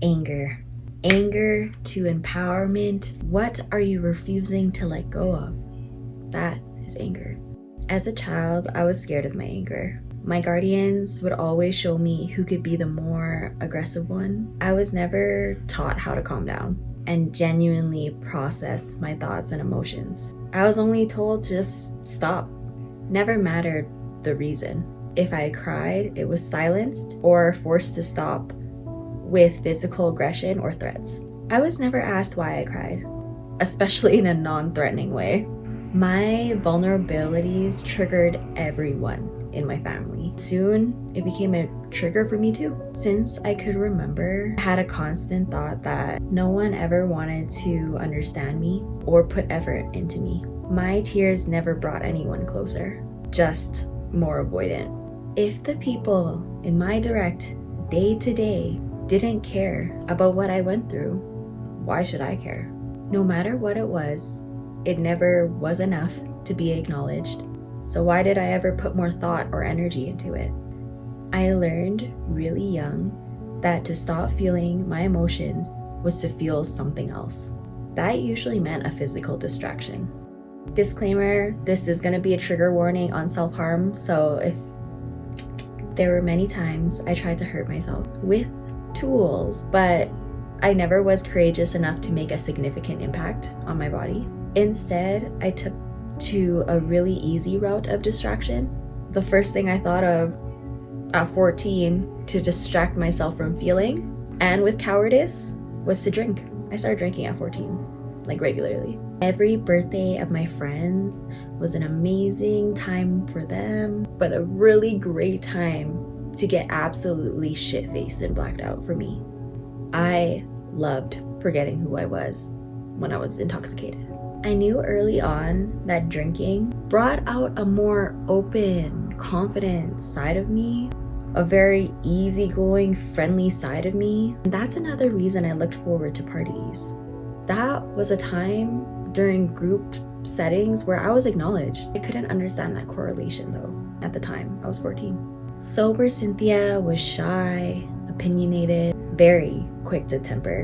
Anger. Anger to empowerment. What are you refusing to let go of? That is anger. As a child, I was scared of my anger. My guardians would always show me who could be the more aggressive one. I was never taught how to calm down and genuinely process my thoughts and emotions. I was only told to just stop. Never mattered the reason. If I cried, it was silenced or forced to stop with physical aggression or threats. I was never asked why I cried, especially in a non-threatening way. My vulnerabilities triggered everyone in my family. Soon, it became a trigger for me too. Since I could remember, I had a constant thought that no one ever wanted to understand me or put effort into me. My tears never brought anyone closer, just more avoidant. If the people in my direct day-to-day didn't care about what I went through, why should I care? No matter what it never was enough to be acknowledged. So why did I ever put more thought or energy into it? I learned really young that to stop feeling my emotions was to feel something else. That usually meant a physical distraction. Disclaimer, this is going to be a trigger warning on self-harm, so if there were many times I tried to hurt myself with tools, but I never was courageous enough to make a significant impact on my body. Instead, I took to a really easy route of distraction. The first thing I thought of at 14 to distract myself from feeling, and with cowardice, was to drink. I started drinking at 14, like regularly. Every birthday of my friends was an amazing time for them, but a really great time to get absolutely shit-faced and blacked out for me. I loved forgetting who I was when I was intoxicated. I knew early on that drinking brought out a more open, confident side of me, a very easygoing, friendly side of me. And that's another reason I looked forward to parties. That was a time during group settings where I was acknowledged. I couldn't understand that correlation though at the time. I was 14. Sober Cynthia was shy, opinionated, very quick to temper,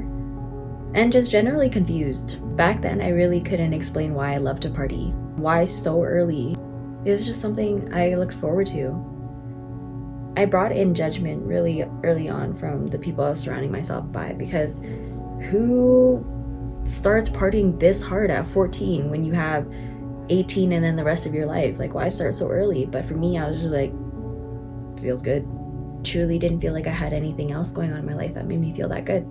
and just generally confused. Back then, I really couldn't explain why I loved to party. Why so early? It was just something I looked forward to. I brought in judgment really early on from the people I was surrounding myself by, because who starts partying this hard at 14 when you have 18 and then the rest of your life? Like, why start so early? But for me, I was just like, feels good. Truly didn't feel like I had anything else going on in my life that made me feel that good.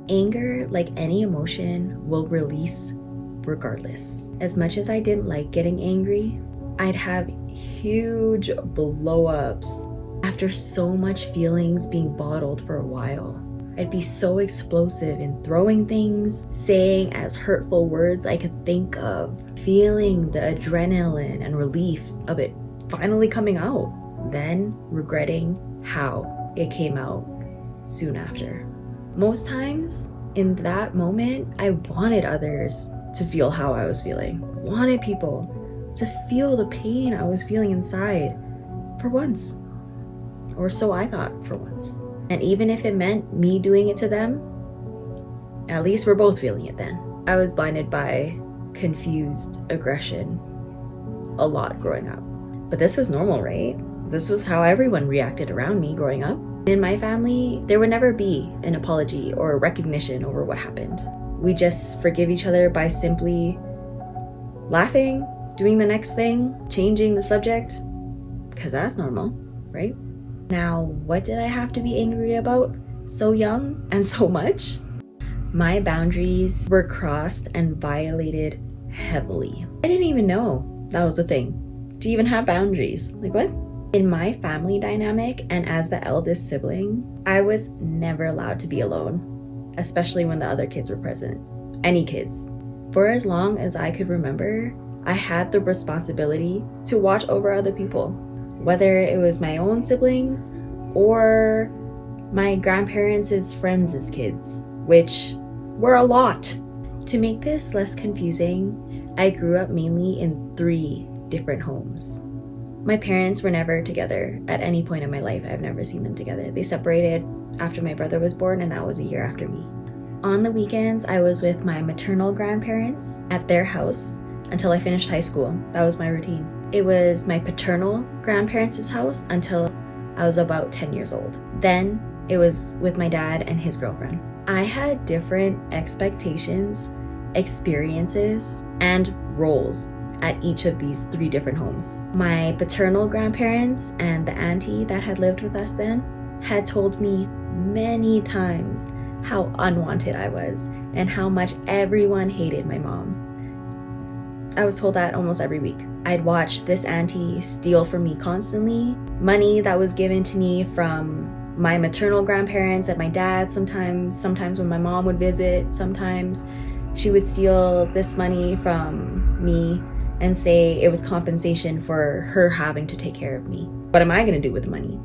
Anger, like any emotion, will release regardless. As much as I didn't like getting angry, I'd have huge blow-ups after so much feelings being bottled for a while. I'd be so explosive in throwing things, saying as hurtful words I could think of, feeling the adrenaline and relief of it finally coming out, then regretting how it came out soon after. Most times in that moment, I wanted others to feel how I was feeling, wanted people to feel the pain I was feeling inside for once, or so I thought for once. And even if it meant me doing it to them, at least we're both feeling it then. I was blinded by confused aggression a lot growing up. But this was normal, right? This was how everyone reacted around me growing up. In my family, there would never be an apology or a recognition over what happened. We just forgive each other by simply laughing, doing the next thing, changing the subject, because that's normal, right? Now, what did I have to be angry about so young and so much? My boundaries were crossed and violated heavily. I didn't even know that was a thing, to even have boundaries. Like, what? In my family dynamic, and as the eldest sibling, I was never allowed to be alone, especially when the other kids were present. Any kids. For as long as I could remember, I had the responsibility to watch over other people, whether it was my own siblings or my grandparents' friends' kids, which were a lot. To make this less confusing, I grew up mainly in 3 different homes. My parents were never together at any point in my life. I've never seen them together. They separated after my brother was born, and that was a year after me. On the weekends, I was with my maternal grandparents at their house until I finished high school. That was my routine. It was my paternal grandparents' house until I was about 10 years old. Then it was with my dad and his girlfriend. I had different expectations, experiences, and roles at each of these 3 different homes. My paternal grandparents and the auntie that had lived with us then had told me many times how unwanted I was and how much everyone hated my mom. I was told that almost every week. I'd watch this auntie steal from me constantly, money that was given to me from my maternal grandparents and my dad sometimes when my mom would visit. Sometimes she would steal this money from me and say it was compensation for her having to take care of me. What am I gonna do with the money?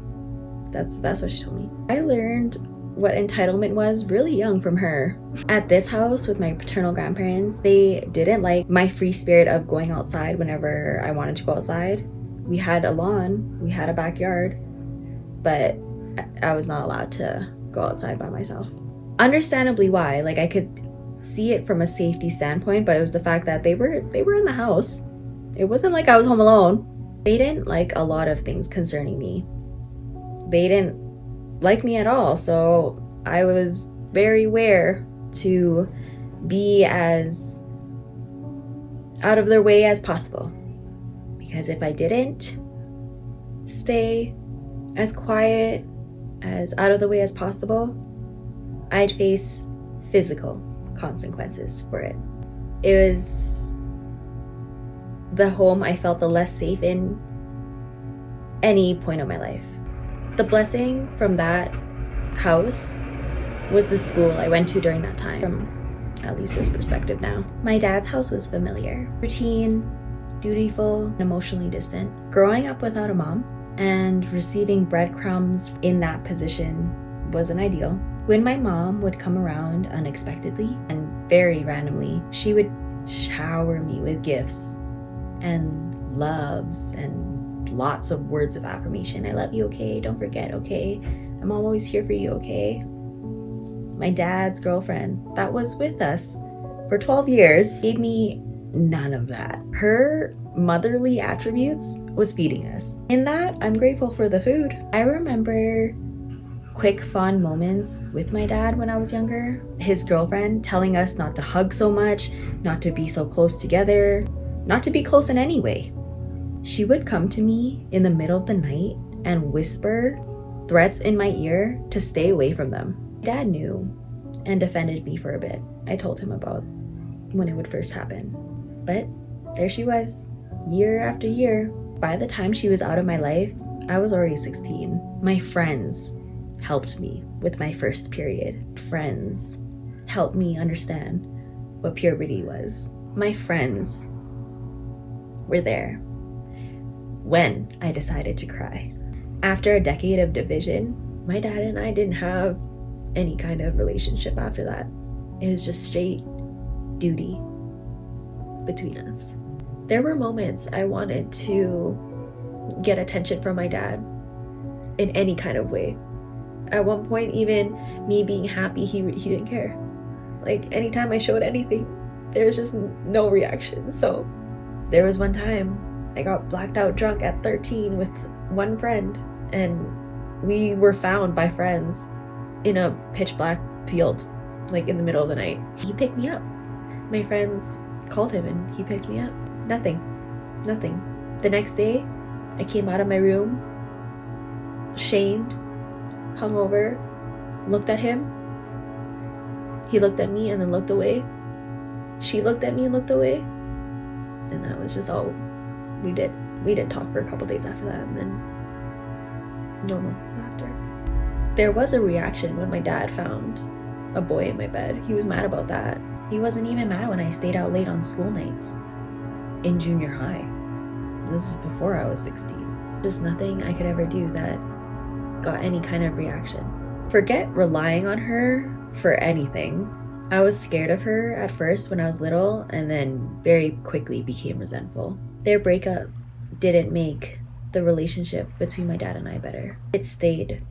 That's what she told me. I learned what entitlement was really young from her. At this house with my paternal grandparents, they didn't like my free spirit of going outside whenever I wanted to go outside. We had a lawn, we had a backyard, but I was not allowed to go outside by myself. Understandably why, like I could see it from a safety standpoint, but it was the fact that they were in the house. It wasn't like I was home alone. They didn't like a lot of things concerning me. They didn't like me at all, so I was very aware to be as out of their way as possible, because if I didn't stay as quiet, as out of the way as possible, I'd face physical consequences for it. It was the home I felt the less safe in any point of my life. The blessing from that house was the school I went to during that time, from at least his perspective now. My dad's house was familiar, routine, dutiful, and emotionally distant. Growing up without a mom and receiving breadcrumbs in that position wasn't ideal. When my mom would come around unexpectedly and very randomly, she would shower me with gifts and loves and lots of words of affirmation. I love you, okay? Don't forget, okay? I'm always here for you, okay? My dad's girlfriend that was with us for 12 years gave me none of that. Her motherly attributes was feeding us. In that, I'm grateful for the food. I remember quick fond moments with my dad when I was younger. His girlfriend telling us not to hug so much, not to be so close together, not to be close in any way. She would come to me in the middle of the night and whisper threats in my ear to stay away from them. Dad knew and defended me for a bit. I told him about when it would first happen. But there she was, year after year. By the time she was out of my life, I was already 16. My friends helped me with my first period. Friends helped me understand what puberty was. My friends were there when I decided to cry. After a decade of division, my dad and I didn't have any kind of relationship after that. It was just straight duty between us. There were moments I wanted to get attention from my dad in any kind of way. At one point, even me being happy, he didn't care. Like anytime I showed anything, there was just no reaction. So there was one time I got blacked out drunk at 13 with one friend, and we were found by friends in a pitch black field, like in the middle of the night. He picked me up. My friends called him and he picked me up. Nothing. The next day, I came out of my room, shamed, hungover, looked at him. He looked at me and then looked away. She looked at me and looked away. And that was just all we did. We didn't talk for a couple days after that, and then normal after. There was a reaction when my dad found a boy in my bed. He was mad about that. He wasn't even mad when I stayed out late on school nights in junior high. This is before I was 16. Just nothing I could ever do that got any kind of reaction. Forget relying on her for anything. I was scared of her at first when I was little, and then very quickly became resentful. Their breakup didn't make the relationship between my dad and I better. It stayed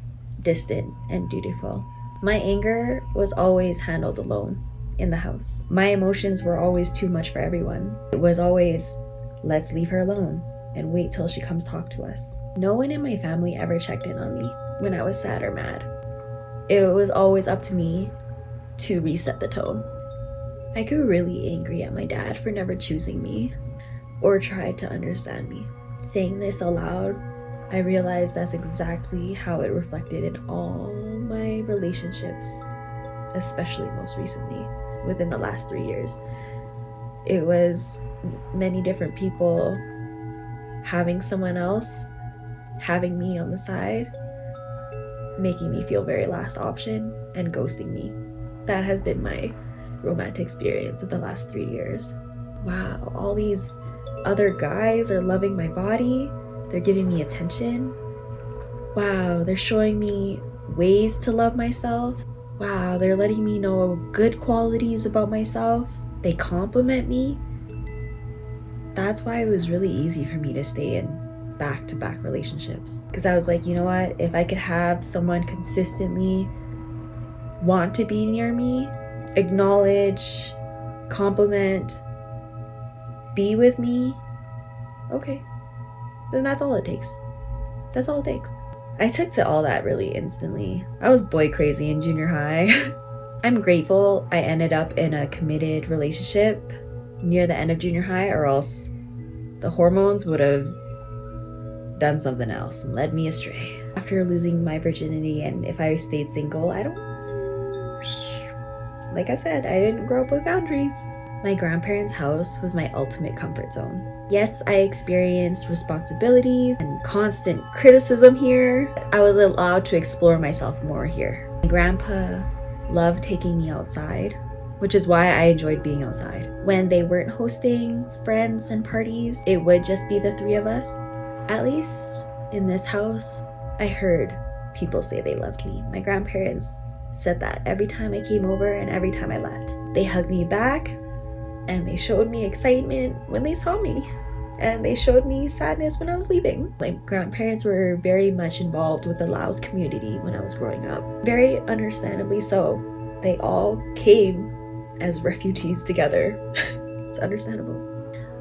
distant, and dutiful. My anger was always handled alone in the house. My emotions were always too much for everyone. It was always, let's leave her alone and wait till she comes talk to us. No one in my family ever checked in on me when I was sad or mad. It was always up to me to reset the tone. I grew really angry at my dad for never choosing me or tried to understand me. Saying this aloud, I realized that's exactly how it reflected in all my relationships, especially most recently, within the last 3 years. It was many different people having someone else, having me on the side, making me feel very last option, and ghosting me. That has been my romantic experience of the last 3 years. Wow, all these other guys are loving my body. They're giving me attention. Wow, they're showing me ways to love myself. Wow, they're letting me know good qualities about myself. They compliment me. That's why it was really easy for me to stay in back-to-back relationships. Because I was like, you know what? If I could have someone consistently want to be near me, acknowledge, compliment, be with me, okay, then that's all it takes. That's all it takes. I took to all that really instantly. I was boy crazy in junior high. I'm grateful I ended up in a committed relationship near the end of junior high, or else the hormones would have done something else and led me astray. After losing my virginity, and if I stayed single, like I said, I didn't grow up with boundaries. My grandparents' house was my ultimate comfort zone. Yes, I experienced responsibilities and constant criticism here. I was allowed to explore myself more here. My grandpa loved taking me outside, which is why I enjoyed being outside. When they weren't hosting friends and parties, it would just be the three of us. At least in this house, I heard people say they loved me. My grandparents said that every time I came over and every time I left. They hugged me back, and they showed me excitement when they saw me, and they showed me sadness when I was leaving. My grandparents were very much involved with the Laos community when I was growing up. Very understandably so. They all came as refugees together. It's understandable.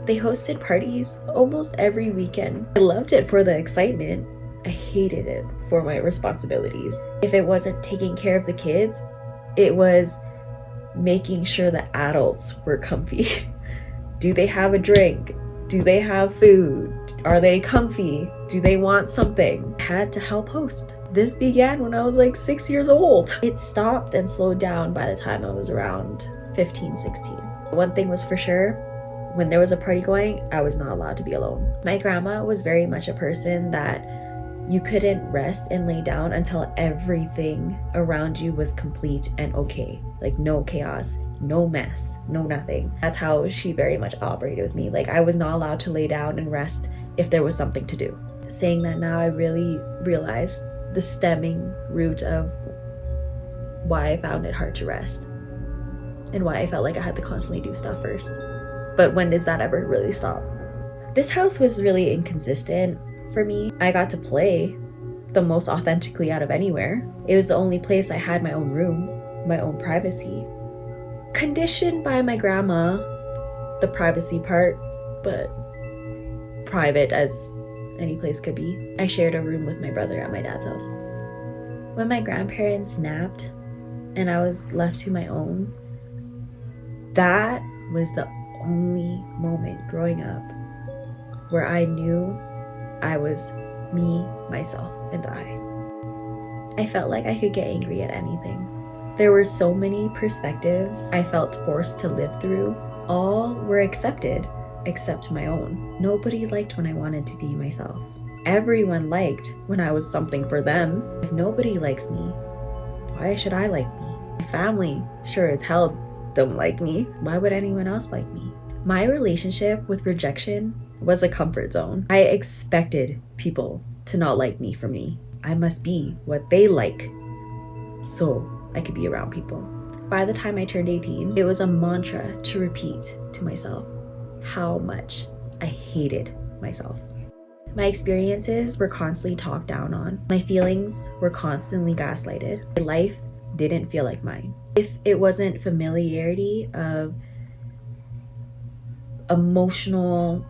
They hosted parties almost every weekend. I loved it for the excitement. I hated it for my responsibilities. If it wasn't taking care of the kids, it was making sure the adults were comfy. Do they have a drink? Do they have food? Are they comfy? Do they want something? I had to help host. This began when I was like 6 years old. It stopped and slowed down by the time I was around 15, 16. One thing was for sure, when there was a party going, I was not allowed to be alone. My grandma was very much a person that you couldn't rest and lay down until everything around you was complete and okay. Like no chaos, no mess, no nothing. That's how she very much operated with me. Like I was not allowed to lay down and rest if there was something to do. Saying that now, I really realized the stemming root of why I found it hard to rest and why I felt like I had to constantly do stuff first. But when does that ever really stop? This house was really inconsistent for me. I got to play the most authentically out of anywhere. It was the only place I had my own room, my own privacy. Conditioned by my grandma, the privacy part, but private as any place could be. I shared a room with my brother at my dad's house. When my grandparents napped and I was left to my own, that was the only moment growing up where I knew I was me, myself, and I felt like I could get angry at anything. There were so many perspectives I felt forced to live through. All were accepted except my own. Nobody liked when I wanted to be myself. Everyone liked when I was something for them. If nobody likes me, why should I like me? My family sure as hell don't like me. Why would anyone else like me? My relationship with rejection was a comfort zone. I expected people to not like me for me. I must be what they like so I could be around people. By the time I turned 18, it was a mantra to repeat to myself how much I hated myself. My experiences were constantly talked down on. My feelings were constantly gaslighted. My life didn't feel like mine. If it wasn't familiarity of emotional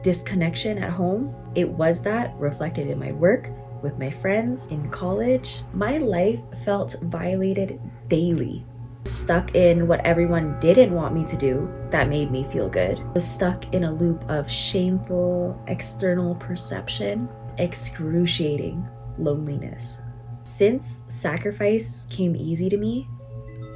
disconnection at home, it was that reflected in my work, with my friends, in college. My life felt violated daily. Stuck in what everyone didn't want me to do that made me feel good. I was stuck in a loop of shameful external perception, excruciating loneliness. Since sacrifice came easy to me,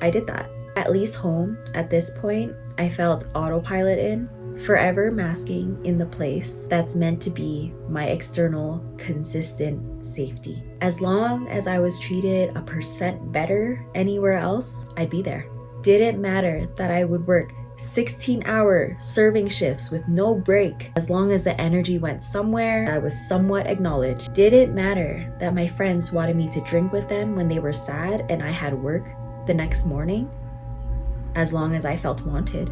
I did that. At least home, at this point, I felt autopilot in, forever masking in the place that's meant to be my external, consistent safety. As long as I was treated 1% better anywhere else, I'd be there. Didn't matter that I would work 16-hour serving shifts with no break. As long as the energy went somewhere, I was somewhat acknowledged. Didn't matter that my friends wanted me to drink with them when they were sad and I had work the next morning, as long as I felt wanted.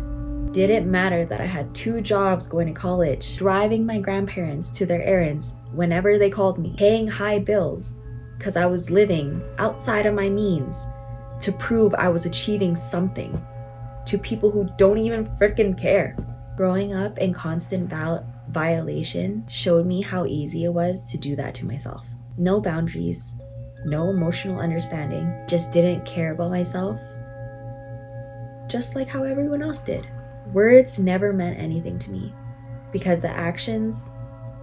Didn't matter that I had 2 jobs going to college, driving my grandparents to their errands whenever they called me, paying high bills because I was living outside of my means to prove I was achieving something to people who don't even freaking care. Growing up in constant violation showed me how easy it was to do that to myself. No boundaries, no emotional understanding, just didn't care about myself, just like how everyone else did. Words never meant anything to me because the actions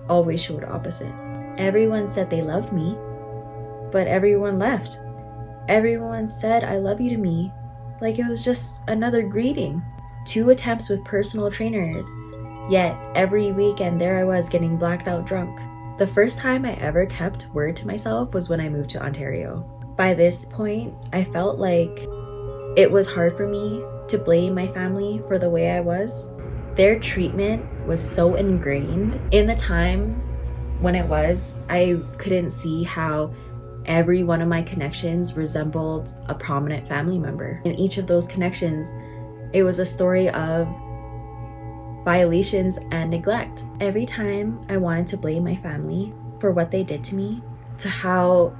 always showed opposite. Everyone said they loved me, but everyone left. Everyone said I love you to me like it was just another greeting. 2 attempts with personal trainers, yet every weekend there I was getting blacked out drunk. The first time I ever kept word to myself was when I moved to Ontario. By this point, I felt like it was hard for me to blame my family for the way I was. Their treatment was so ingrained. In the time when it was, I couldn't see how every one of my connections resembled a prominent family member. In each of those connections, it was a story of violations and neglect. Every time I wanted to blame my family for what they did to me, to how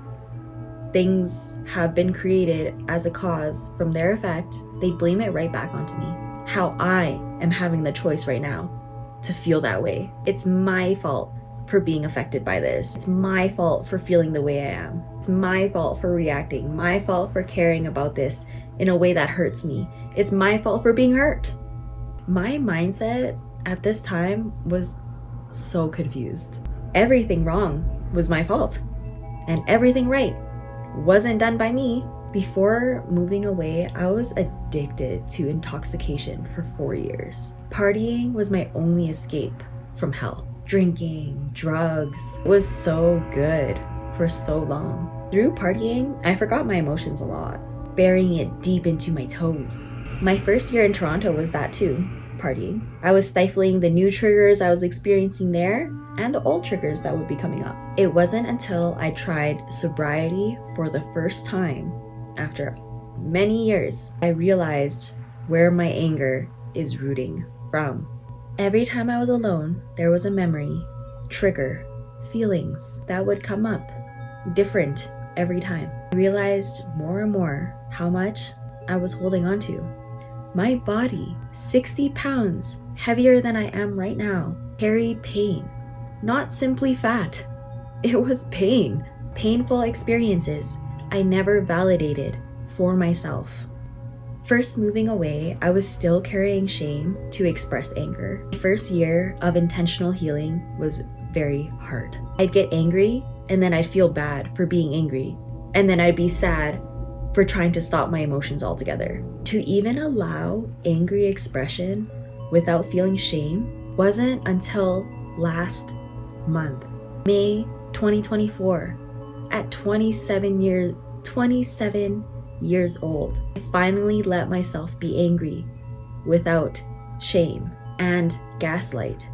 things have been created as a cause from their effect, they blame it right back onto me. How I am having the choice right now to feel that way. It's my fault for being affected by this. It's my fault for feeling the way I am. It's my fault for reacting. My fault for caring about this in a way that hurts me. It's my fault for being hurt. My mindset at this time was so confused. Everything wrong was my fault, and everything right wasn't done by me. Before moving away, I was addicted to intoxication for 4 years. Partying was my only escape from hell. Drinking, drugs was so good for so long. Through partying, I forgot my emotions a lot, burying it deep into my toes. My first year in Toronto was that too, partying. I was stifling the new triggers I was experiencing there and the old triggers that would be coming up. It wasn't until I tried sobriety for the first time after many years, I realized where my anger is rooting from. Every time I was alone, there was a memory, trigger, feelings that would come up, different every time. I realized more and more how much I was holding on to. My body, 60 pounds heavier than I am right now, carried pain. Not simply fat. It was pain. Painful experiences I never validated for myself. First moving away, I was still carrying shame to express anger. The first year of intentional healing was very hard. I'd get angry and then I'd feel bad for being angry. And then I'd be sad for trying to stop my emotions altogether. To even allow angry expression without feeling shame wasn't until last month, May 2024, at 27 years old. I finally let myself be angry without shame and gaslight.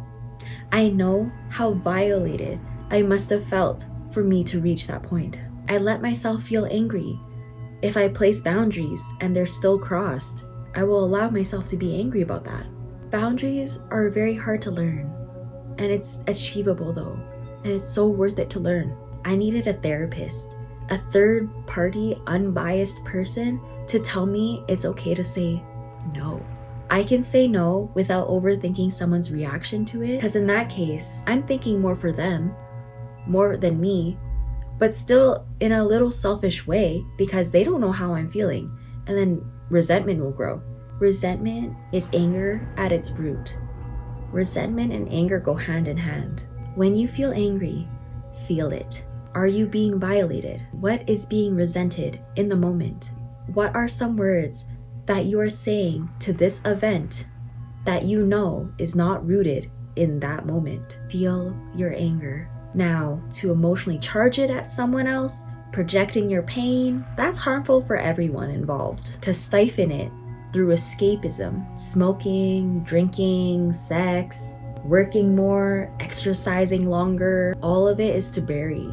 I know how violated I must have felt for me to reach that point. I let myself feel angry. If I place boundaries and they're still crossed, I will allow myself to be angry about that. Boundaries are very hard to learn. and it's achievable though, and it's so worth it to learn. I needed a therapist, a third party, unbiased person to tell me it's okay to say no. I can say no without overthinking someone's reaction to it, because in that case, I'm thinking more for them, more than me, but still in a little selfish way because they don't know how I'm feeling, and then resentment will grow. Resentment is anger at its root. Resentment and anger go hand in hand. When you feel angry, feel it. Are you being violated? What is being resented in the moment? What are some words that you are saying to this event that you know is not rooted in that moment? Feel your anger. Now, to emotionally charge it at someone else, projecting your pain, that's harmful for everyone involved. To stifle it through escapism, smoking, drinking, sex, working more, exercising longer, all of it is to bury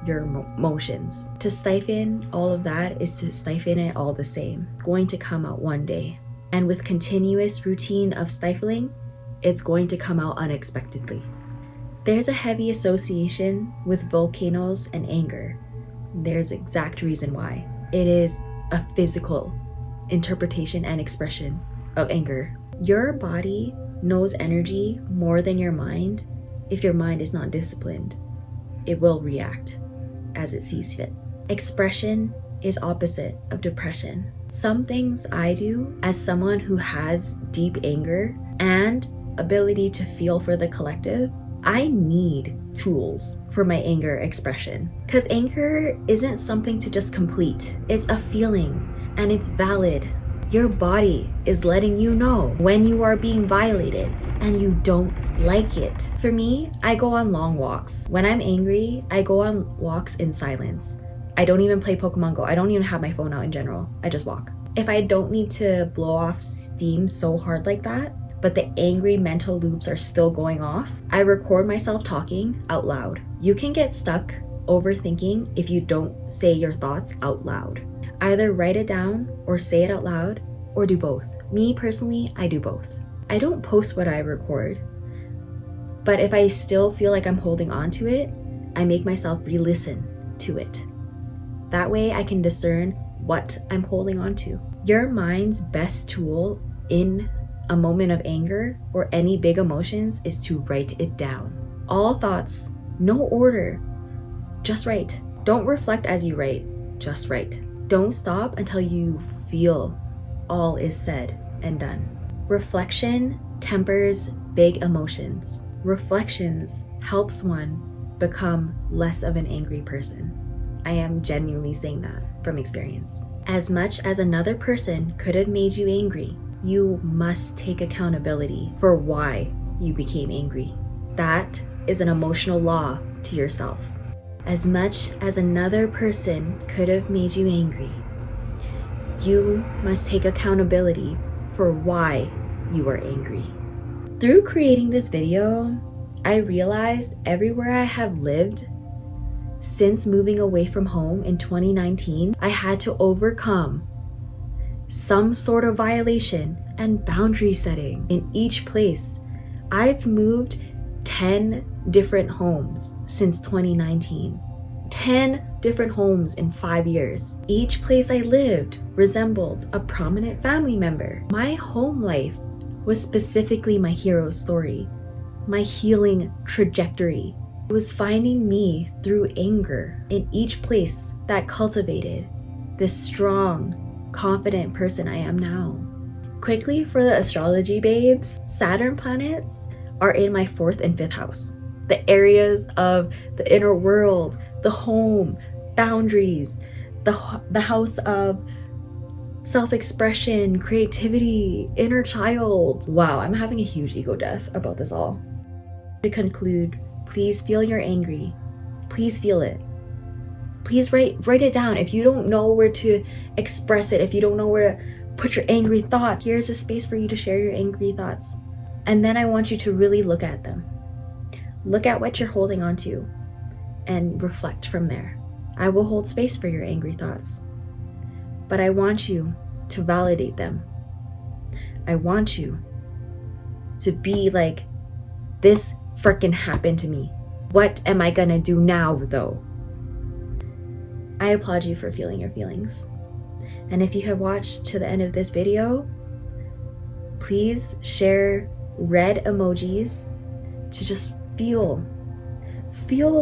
your emotions. To stifle all of that is to stifle it all the same. It's going to come out one day. And with continuous routine of stifling, it's going to come out unexpectedly. There's a heavy association with volcanoes and anger. There's exact reason why. It is a physical interpretation and expression of anger. Your body knows energy more than your mind. If your mind is not disciplined, it will react as it sees fit. Expression is opposite of depression. Some things I do as someone who has deep anger and ability to feel for the collective, I need tools for my anger expression. Because anger isn't something to just complete. It's a feeling and it's valid. Your body is letting you know when you are being violated and you don't like it. For me, I go on long walks. When I'm angry, I go on walks in silence. I don't even play Pokemon Go. I don't even have my phone out in general. I just walk. If I don't need to blow off steam so hard like that, but the angry mental loops are still going off, I record myself talking out loud. You can get stuck overthinking if you don't say your thoughts out loud. Either write it down or say it out loud, or do both. Me personally, I do both. I don't post what I record, but if I still feel like I'm holding on to it, I make myself re-listen to it. That way I can discern what I'm holding on to. Your mind's best tool in a moment of anger or any big emotions is to write it down. All thoughts, no order, just write. Don't reflect as you write, just write. Don't stop until you feel all is said and done. Reflection tempers big emotions. Reflections helps one become less of an angry person. I am genuinely saying that from experience. As much as another person could have made you angry, you must take accountability for why you became angry. That is an emotional law to yourself. As much as another person could have made you angry, you must take accountability for why you are angry. Through creating this video, I realized everywhere I have lived since moving away from home in 2019, I had to overcome some sort of violation and boundary setting in each place. I've moved 10 different homes since 2019. 10 different homes in 5 years. Each place I lived resembled a prominent family member. My home life was specifically my hero's story, my healing trajectory. It was finding me through anger in each place that cultivated this strong, confident person I am now. Quickly for the astrology babes, Saturn planets are in my 4th and 5th house. The areas of the inner world, the home, boundaries, the house of self-expression, creativity, inner child. Wow, I'm having a huge ego death about this all. To conclude, please feel you're angry. Please feel it. Please write it down. If you don't know where to express it, if you don't know where to put your angry thoughts, here's a space for you to share your angry thoughts. And then I want you to really look at them. Look at what you're holding on to and reflect from there. I will hold space for your angry thoughts, but I want you to validate them. I want you to be like, this frickin' happened to me. What am I gonna do now though? I applaud you for feeling your feelings. And if you have watched to the end of this video, please share red emojis to just feel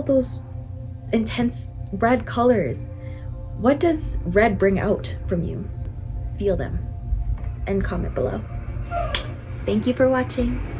those intense red colors. What does red bring out from you? Feel them and comment below. Thank you for watching.